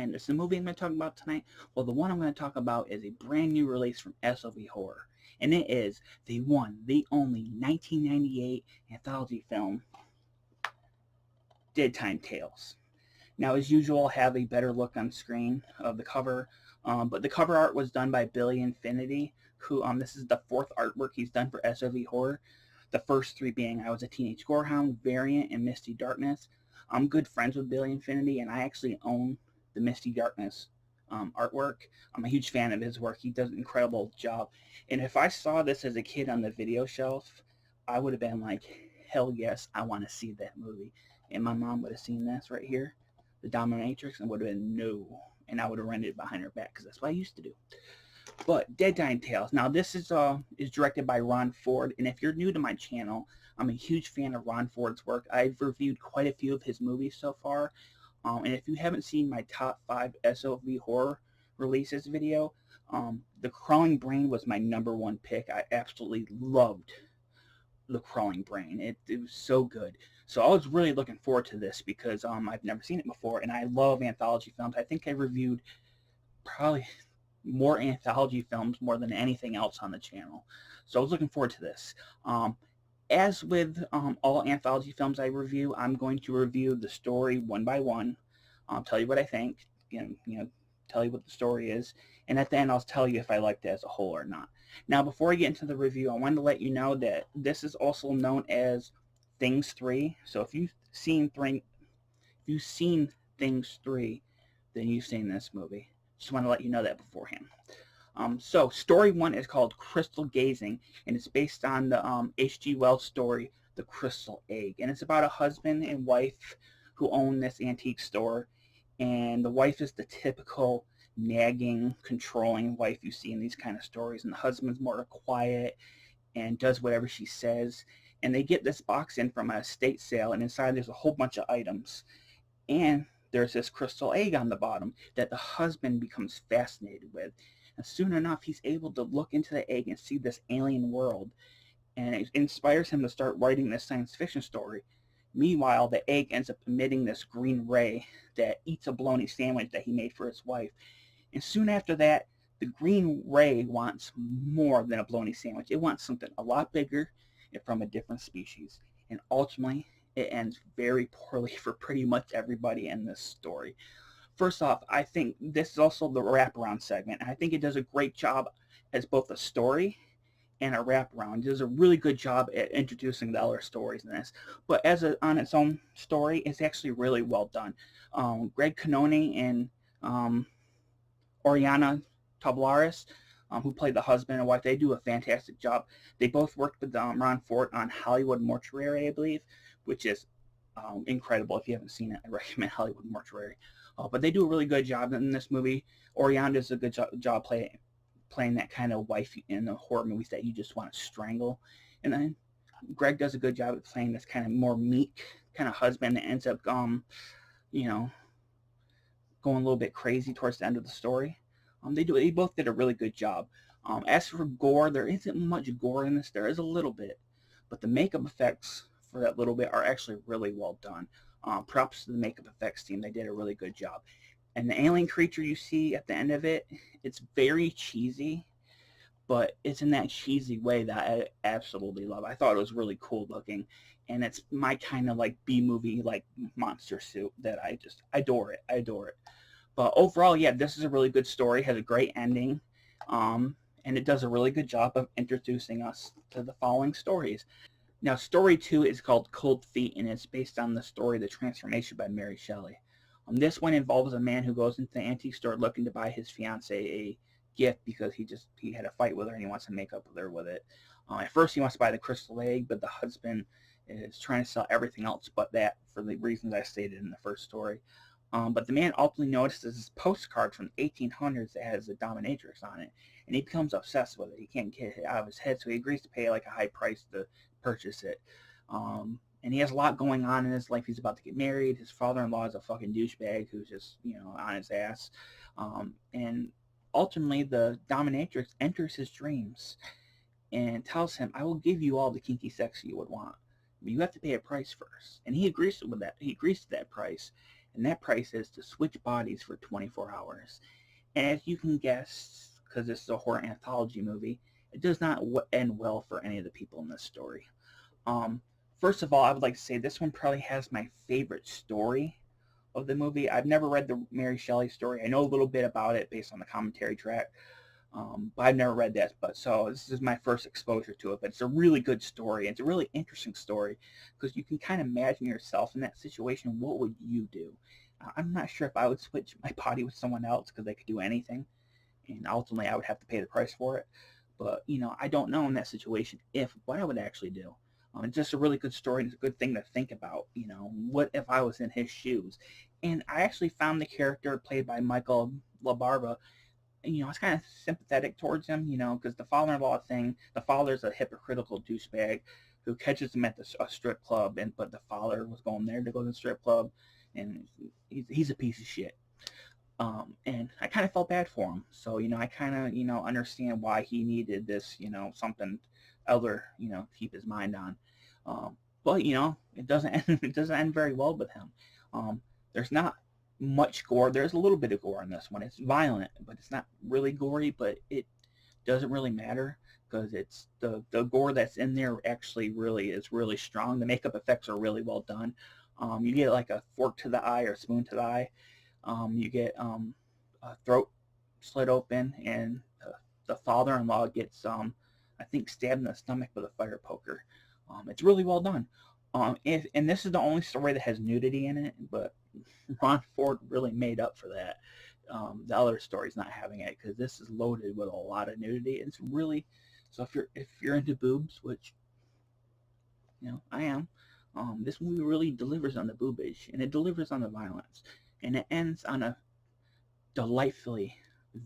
And it's the movie I'm going to talk about tonight. Well, the one I'm going to talk about is a brand new release from SOV Horror. And it is the one, the only 1998 anthology film, Dead Time Tales. Now, as usual, I'll have a better look on screen of the cover, but the cover art was done by Billy Infinity, who this is the fourth artwork he's done for SOV Horror. The first three being I Was a Teenage Gorehound, Variant, and Misty Darkness. I'm good friends with Billy Infinity, and I actually own the Misty Darkness artwork. I'm a huge fan of his work. He does an incredible job. And if I saw this as a kid on the video shelf, I would have been like, hell yes, I want to see that movie. And my mom would have seen this right here, the Dominatrix, and would have been no. And I would have rented it behind her back because that's what I used to do. But Dead Time Tales. Now this is directed by Ron Ford, and if you're new to my channel, I'm a huge fan of Ron Ford's work. I've reviewed quite a few of his movies so far, and if you haven't seen my top 5 SOV horror releases video, The Crawling Brain was my #1 pick. I absolutely loved The Crawling Brain. It was so good. So I was really looking forward to this because I've never seen it before, and I love anthology films. I think I reviewed probably more anthology films more than anything else on the channel. So I was looking forward to this. As with all anthology films I review, I'm going to review the story one by one. I'll tell you what I think, tell you what the story is, and at the end I'll tell you if I liked it as a whole or not. Now, before I get into the review, I wanted to let you know that this is also known as Things 3. So if you've seen Things 3, then you've seen this movie. Just want to let you know that beforehand. So story 1 is called Crystal Gazing, and it's based on the H.G. Wells story, The Crystal Egg. And it's about a husband and wife who own this antique store, and the wife is the typical nagging, controlling wife you see in these kind of stories, and the husband's more quiet and does whatever she says. And they get this box in from a estate sale, and inside there's a whole bunch of items. And there's this crystal egg on the bottom that the husband becomes fascinated with. And soon enough, he's able to look into the egg and see this alien world. And it inspires him to start writing this science fiction story. Meanwhile, the egg ends up emitting this green ray that eats a bologna sandwich that he made for his wife. And soon after that, the green ray wants more than a bologna sandwich. It wants something a lot bigger and from a different species. And ultimately, it ends very poorly for pretty much everybody in this story. First off, I think this is also the wraparound segment. I think it does a great job as both a story and a wraparound. It does a really good job at introducing the other stories in this. But on its own story, it's actually really well done. Greg Canoni and Oriana Tablaris, who played the husband and wife, they do a fantastic job. They both worked with Ron Ford on Hollywood Mortuary, I believe, which is incredible. If you haven't seen it, I recommend Hollywood Mortuary. But they do a really good job in this movie. Oriana does a good job playing that kind of wife in the horror movies that you just want to strangle. And then Greg does a good job at playing this kind of more meek kind of husband that ends up, going a little bit crazy towards the end of the story. They both did a really good job. As for gore, there isn't much gore in this. There is a little bit, but the makeup effects for that little bit are actually really well done. Props to the makeup effects team. They did a really good job. And the alien creature you see at the end of it, it's very cheesy, but it's in that cheesy way that I absolutely love. I thought it was really cool looking, and it's my kind of like B-movie like monster suit that I just adore it. I adore it. But overall, yeah, this is a really good story. It has a great ending, and it does a really good job of introducing us to the following stories. Now, story 2 is called Cold Feet, and it's based on the story The Transformation by Mary Shelley. This one involves a man who goes into the antique store looking to buy his fiancée a gift because he had a fight with her and he wants to make up with her with it. At first, he wants to buy the crystal egg, but the husband is trying to sell everything else but that for the reasons I stated in the first story. But the man ultimately notices this postcard from the 1800s that has a dominatrix on it, and he becomes obsessed with it. He can't get it out of his head, so he agrees to pay like a high price to purchase it. And he has a lot going on in his life. He's about to get married. His father-in-law is a fucking douchebag who's just, on his ass. And ultimately, the dominatrix enters his dreams and tells him, I will give you all the kinky sex you would want, but you have to pay a price first. And he agrees with that. He agrees to that price. and that price is to switch bodies for 24 hours. And as you can guess, because this is a horror anthology movie, it does not end well for any of the people in this story. Um, First of all, I would like to say this one probably has my favorite story of the movie. I've never read the Mary Shelley story. I know a little bit about it based on the commentary track, but I've never read that. But so this is my first exposure to it. But it's a really good story. It's a really interesting story because you can kind of imagine yourself in that situation. What would you do? I'm not sure if I would switch my body with someone else because they could do anything, and ultimately I would have to pay the price for it. But I don't know in that situation if what I would actually do. It's just a really good story, and it's a good thing to think about. What if I was in his shoes? And I actually found the character played by Michael LaBarba. I was kind of sympathetic towards him, because the father-in-law thing. The father's a hypocritical douchebag who catches him at a strip club, but the father was going there to go to the strip club, and he's a piece of shit. And I kind of felt bad for him. So, I kind of, understand why he needed this, something other, to keep his mind on. But, it doesn't end, it doesn't end very well with him. There's not much gore. There's a little bit of gore in this one. It's violent, but it's not really gory, but it doesn't really matter because it's the gore that's in there actually really is really strong. The makeup effects are really well done. You get like a fork to the eye or a spoon to the eye. You get a throat slit open, and the father-in-law gets, I think, stabbed in the stomach with a fire poker. It's really well done. And this is the only story that has nudity in it, but Ron Ford really made up for that. The other story's not having it because this is loaded with a lot of nudity. It's really so if you're into boobs, which I am. This movie really delivers on the boobage and it delivers on the violence, and it ends on a delightfully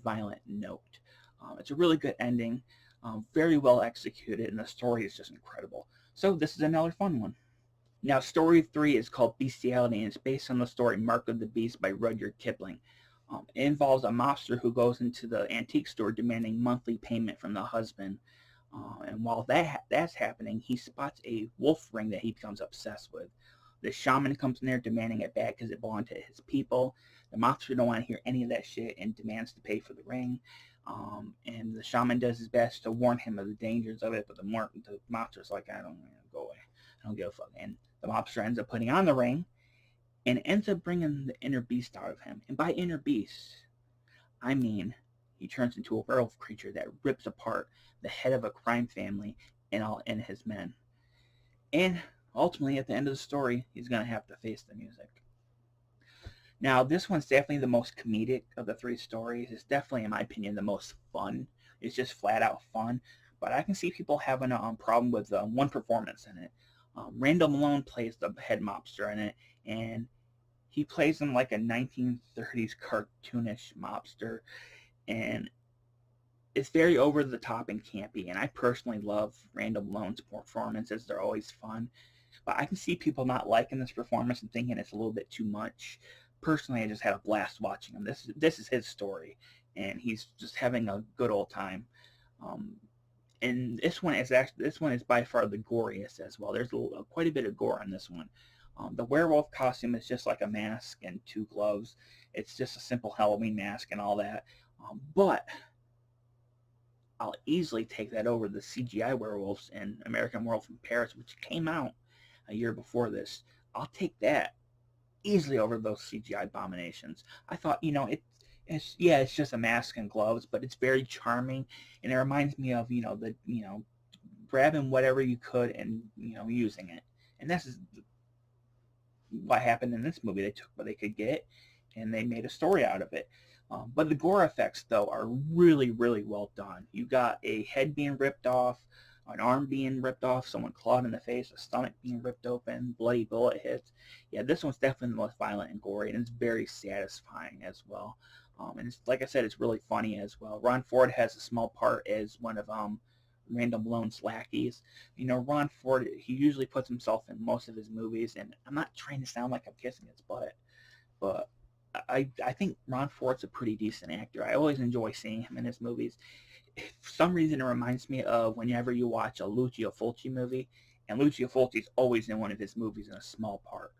violent note. It's a really good ending, very well executed, and the story is just incredible. So this is another fun one. Now, story 3 is called Bestiality, and it's based on the story Mark of the Beast by Rudyard Kipling. It involves a mobster who goes into the antique store demanding monthly payment from the husband. And while that's happening, he spots a wolf ring that he becomes obsessed with. The shaman comes in there demanding it back because it belonged to his people. The mobster don't want to hear any of that shit and demands to pay for the ring. And the shaman does his best to warn him of the dangers of it, but the mobster's like, I don't go away. I don't give a fuck. And the mobster ends up putting on the ring and ends up bringing the inner beast out of him. And by inner beast, I mean he turns into a werewolf creature that rips apart the head of a crime family and his men. And ultimately, at the end of the story, he's going to have to face the music. Now, this one's definitely the most comedic of the three stories. It's definitely, in my opinion, the most fun. It's just flat out fun. But I can see people having a problem with one performance in it. Randall Malone plays the head mobster in it, and he plays him like a 1930s cartoonish mobster, and it's very over the top and campy. And I personally love Randall Malone's performances; they're always fun. But I can see people not liking this performance and thinking it's a little bit too much. Personally, I just had a blast watching him. This is his story, and he's just having a good old time. Um, and this one is by far the goriest as well. There's quite a bit of gore on this one. The werewolf costume is just like a mask and two gloves. It's just a simple Halloween mask and all that. But I'll easily take that over the CGI werewolves in American Werewolf in Paris, which came out a year before this. I'll take that easily over those CGI abominations. I thought, it's just a mask and gloves, but it's very charming, and it reminds me of grabbing whatever you could and using it, and this is what happened in this movie. They took what they could get, and they made a story out of it. But the gore effects, though, are really, really well done. You got a head being ripped off, an arm being ripped off, someone clawed in the face, a stomach being ripped open, bloody bullet hits. Yeah, this one's definitely the most violent and gory, and it's very satisfying as well. And it's, like I said, it's really funny as well. Ron Ford has a small part as one of Randall Malone's lackeys. Ron Ford, he usually puts himself in most of his movies, and I'm not trying to sound like I'm kissing his butt, but I think Ron Ford's a pretty decent actor. I always enjoy seeing him in his movies. For some reason, it reminds me of whenever you watch a Lucio Fulci movie, and Lucio Fulci's always in one of his movies in a small part.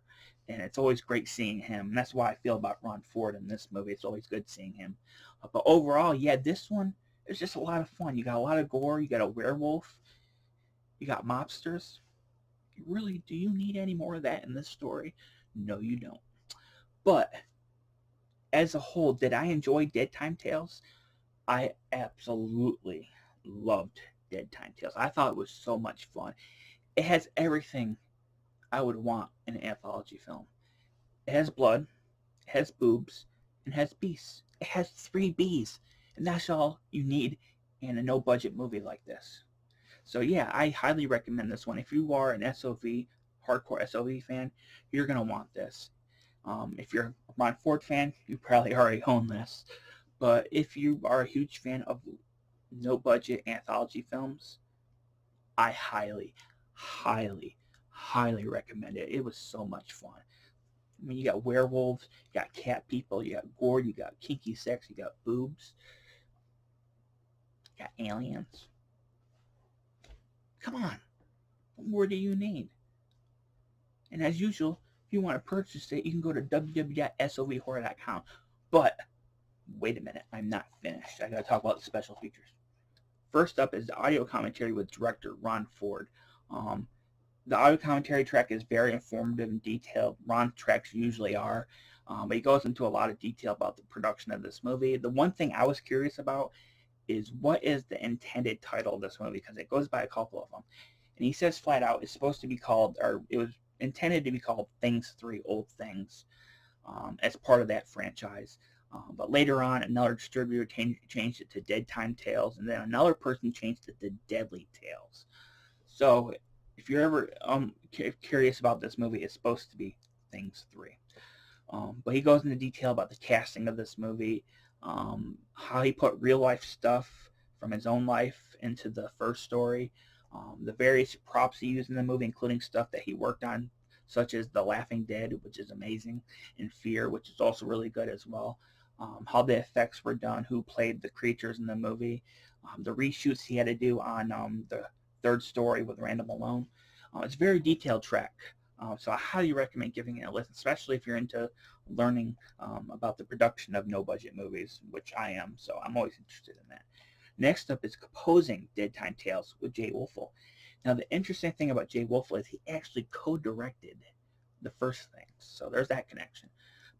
and it's always great seeing him. And that's why I feel about Ron Ford in this movie. It's always good seeing him. But overall, yeah, this one is just a lot of fun. You got a lot of gore. You got a werewolf. You got mobsters. Really, do you need any more of that in this story? No, you don't. But as a whole, did I enjoy Dead Time Tales? I absolutely loved Dead Time Tales. I thought it was so much fun. It has everything I would want in an anthology film. It has blood, it has boobs, and it has beasts. It has 3 Bs, and that's all you need in a no-budget movie like this. So yeah, I highly recommend this one. If you are an SOV, hardcore SOV fan, you're gonna want this. If you're a Ron Ford fan, you probably already own this. But if you are a huge fan of no-budget anthology films, I highly, highly, highly recommend it. It was so much fun. I mean, you got werewolves, you got cat people, you got gore, you got kinky sex, you got boobs, you got aliens. Come on, what more do you need? And as usual, if you want to purchase it, you can go to www.sovhorror.com. But wait a minute, I'm not finished. I gotta talk about the special features. First up is the audio commentary with director Ron Ford. Um, the audio commentary track is very informative and detailed. Ron tracks usually are. But he goes into a lot of detail about the production of this movie. The one thing I was curious about is what is the intended title of this movie, because it goes by a couple of them. And he says flat out it's supposed to be called, or it was intended to be called Things 3 Old Things, as part of that franchise. But later on, another distributor changed it to Dead Time Tales, and then another person changed it to Deadly Tales. So if you're ever curious about this movie, it's supposed to be Things 3. But he goes into detail about the casting of this movie, how he put real life stuff from his own life into the first story, the various props he used in the movie, including stuff that he worked on, such as The Laughing Dead, which is amazing, and Fear, which is also really good as well. How the effects were done, who played the creatures in the movie, the reshoots he had to do on the third story with Randall Malone. It's a very detailed track. So I highly recommend giving it a listen, especially if you're into learning about the production of no-budget movies, which I am, so I'm always interested in that. Next up is composing Dead Time Tales with Jay Wolfel. Now, the interesting thing about Jay Wolfel is he actually co-directed the first things, so there's that connection.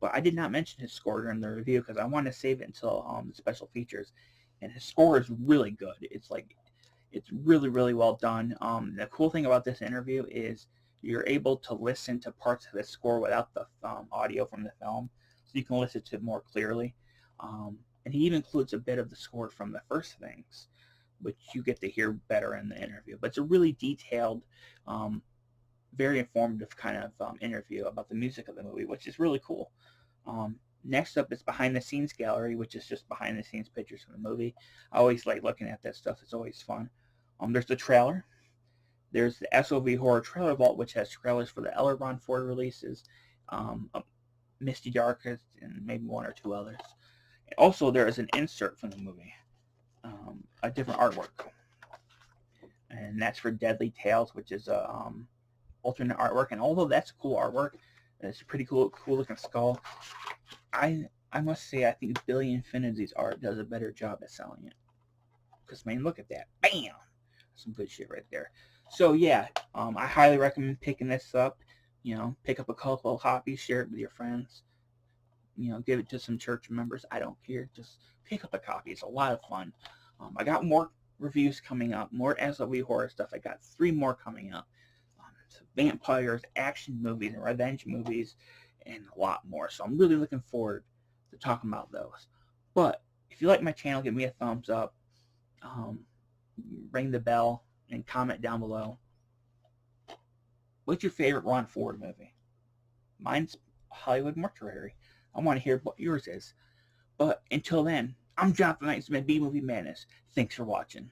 But I did not mention his score during the review because I want to save it until the special features, and his score is really good. It's really, really well done. The cool thing about this interview is you're able to listen to parts of the score without the audio from the film, so you can listen to it more clearly. And he even includes a bit of the score from the first things, which you get to hear better in the interview. But it's a really detailed, very informative kind of interview about the music of the movie, which is really cool. Next up is behind the scenes gallery, which is just behind the scenes pictures from the movie. I always like looking at that stuff. It's always fun. There's the trailer. There's the SOV Horror Trailer Vault, which has trailers for the Ron Ford releases, Misty Darkest, and maybe one or two others. Also, there is an insert from the movie, a different artwork, and that's for Deadly Tales, which is a alternate artwork. And although that's cool artwork, it's a pretty cool looking skull. I must say I think Billy Infinity's art does a better job at selling it. Because man, look at that, bam, some good shit right there. So yeah, I highly recommend picking this up. Pick up a couple of copies, share it with your friends. Give it to some church members. I don't care. Just pick up a copy. It's a lot of fun. I got more reviews coming up, more SOV horror stuff. I got 3 more coming up. Vampires, action movies, and revenge movies, and a lot more. So I'm really looking forward to talking about those. But if you like my channel, give me a thumbs up. Ring the bell and comment down below. What's your favorite Ron Ford movie? Mine's Hollywood Mortuary. I want to hear what yours is. But until then, I'm Jonathan Knight. It's been B-Movie Madness. Thanks for watching.